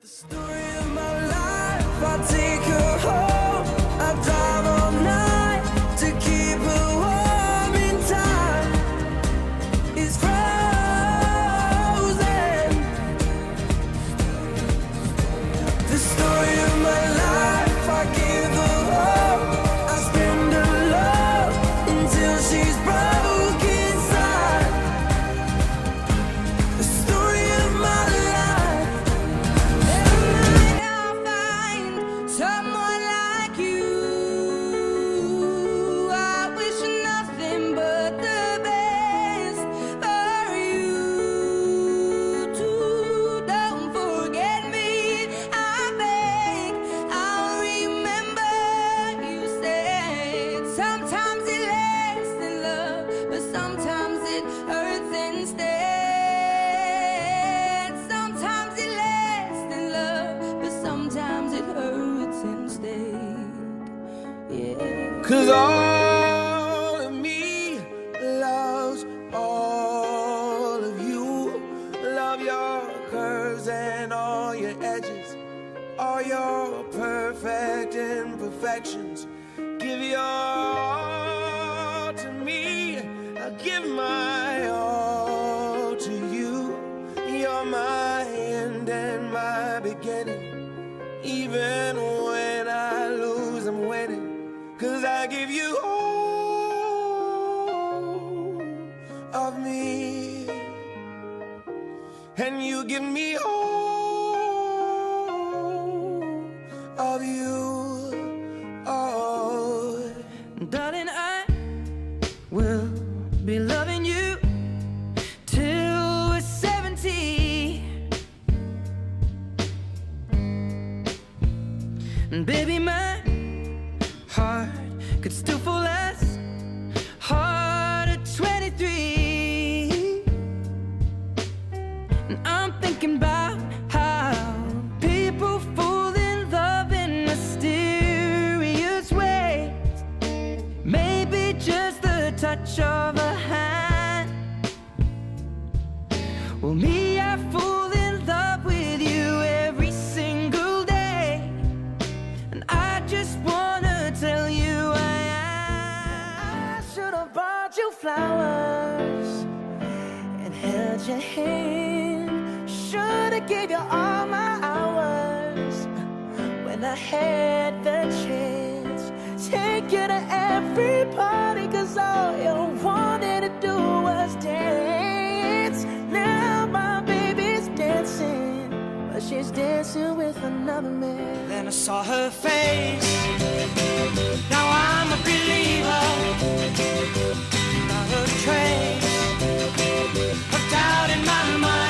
The story of my life, I take her home, I drive all night to keep her warm in time. It's frozen. The story of my life, I give her hope, I spend her love until she's broke inside. The story of my life. Every night I'll find someone like you. I wish nothing but the best for you too. Don't forget me, I beg. I'll remember you said. Sometimes it lasts in love, but sometimes it hurts instead. Sometimes it lasts in love, but sometimes it hurts instead. Yeah. 'Cause all of me loves all of you. Love your curves and all your edges, all your perfect imperfections. Give your all to me, I give my all to you. You're my end and my beginning. Even when I lose, I'm winning. 'Cause I give you all of me, and you give me all of you. Oh, darling, I will be loving you till we're 70. And baby, my heart could still fall as hard at 23. And I'm thinking about how people fall in love in mysterious ways. Maybe just the touch of a hand. Well, me, I fall in love with you every single day. And I just wanna tell you I should have bought you flowers and held your hand. Should have gave you all my hours when I had the chance. Take you to every party, 'cause all you wanted to do was dance. Now my baby's dancing, but she's dancing with another man. Then I saw her face, now I'm a believer. Not a trace of doubt in my mind.